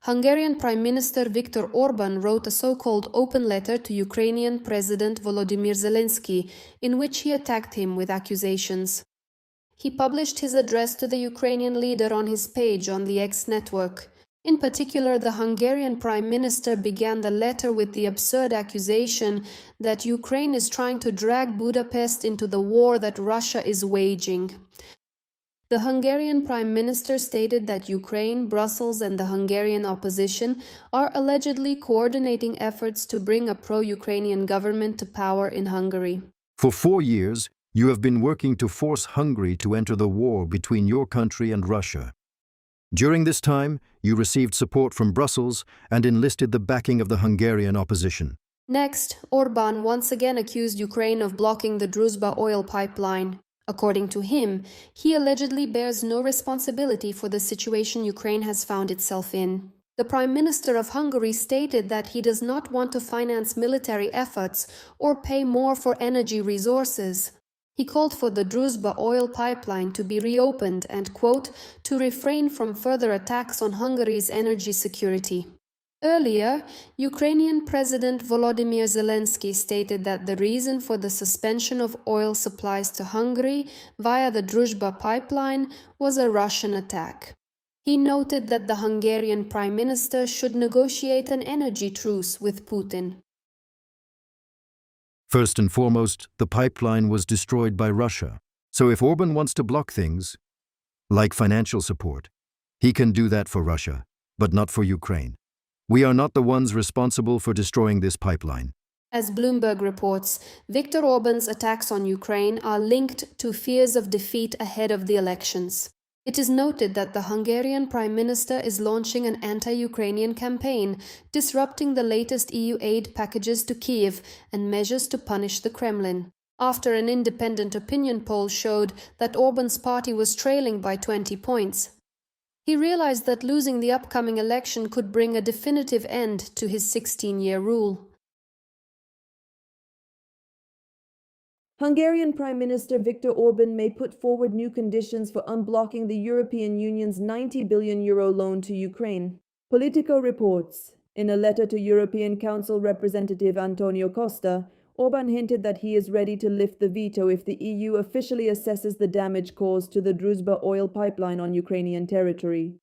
Hungarian Prime Minister Viktor Orban wrote a so-called open letter to Ukrainian President Volodymyr Zelenskyy, in which he attacked him with accusations. He published his address to the Ukrainian leader on his page on the X network. In particular, the Hungarian Prime Minister began the letter with the absurd accusation that Ukraine is trying to drag Budapest into the war that Russia is waging. The Hungarian Prime Minister stated that Ukraine, Brussels, and the Hungarian opposition are allegedly coordinating efforts to bring a pro-Ukrainian government to power in Hungary. For 4 years, you have been working to force Hungary to enter the war between your country and Russia. During this time, you received support from Brussels and enlisted the backing of the Hungarian opposition. Next, Orban once again accused Ukraine of blocking the Druzhba oil pipeline. According to him, he allegedly bears no responsibility for the situation Ukraine has found itself in. The Prime Minister of Hungary stated that he does not want to finance military efforts or pay more for energy resources. He called for the Druzhba oil pipeline to be reopened and, quote, to refrain from further attacks on Hungary's energy security. Earlier, Ukrainian President Volodymyr Zelenskyy stated that the reason for the suspension of oil supplies to Hungary via the Druzhba pipeline was a Russian attack. He noted that the Hungarian Prime Minister should negotiate an energy truce with Putin. First and foremost, the pipeline was destroyed by Russia. So if Orban wants to block things, like financial support, he can do that for Russia, but not for Ukraine. We are not the ones responsible for destroying this pipeline. As Bloomberg reports, Viktor Orban's attacks on Ukraine are linked to fears of defeat ahead of the elections. It is noted that the Hungarian Prime Minister is launching an anti-Ukrainian campaign, disrupting the latest EU aid packages to Kyiv and measures to punish the Kremlin. After an independent opinion poll showed that Orban's party was trailing by 20 points, he realized that losing the upcoming election could bring a definitive end to his 16-year rule. Hungarian Prime Minister Viktor Orban may put forward new conditions for unblocking the European Union's €90 billion loan to Ukraine. Politico reports. In a letter to European Council representative Antonio Costa, Orban hinted that he is ready to lift the veto if the EU officially assesses the damage caused to the Druzhba oil pipeline on Ukrainian territory.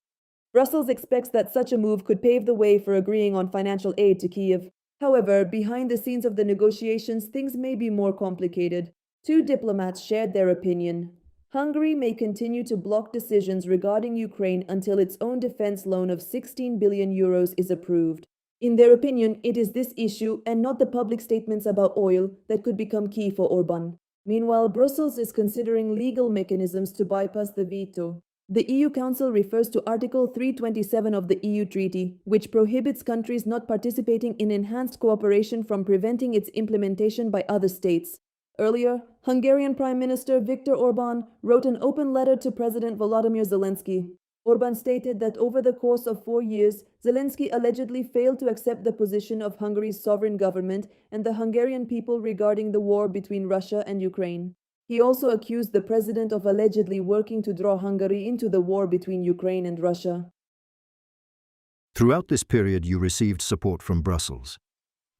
Brussels expects that such a move could pave the way for agreeing on financial aid to Kyiv. However, behind the scenes of the negotiations, things may be more complicated. Two diplomats shared their opinion. Hungary may continue to block decisions regarding Ukraine until its own defense loan of €16 billion is approved. In their opinion, it is this issue and not the public statements about oil that could become key for Orban. Meanwhile, Brussels is considering legal mechanisms to bypass the veto. The EU Council refers to Article 327 of the EU Treaty, which prohibits countries not participating in enhanced cooperation from preventing its implementation by other states. Earlier, Hungarian Prime Minister Viktor Orban wrote an open letter to President Volodymyr Zelenskyy. Orban stated that over the course of 4 years, Zelenskyy allegedly failed to accept the position of Hungary's sovereign government and the Hungarian people regarding the war between Russia and Ukraine. He also accused the president of allegedly working to draw Hungary into the war between Ukraine and Russia. Throughout this period, you received support from Brussels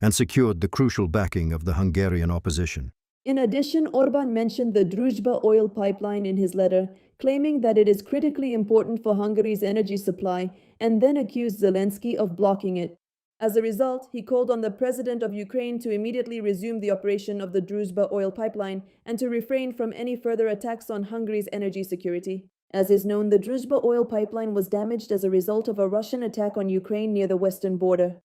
and secured the crucial backing of the Hungarian opposition. In addition, Orban mentioned the Druzhba oil pipeline in his letter, claiming that it is critically important for Hungary's energy supply, and then accused Zelenskyy of blocking it. As a result, he called on the president of Ukraine to immediately resume the operation of the Druzhba oil pipeline and to refrain from any further attacks on Hungary's energy security. As is known, the Druzhba oil pipeline was damaged as a result of a Russian attack on Ukraine near the western border.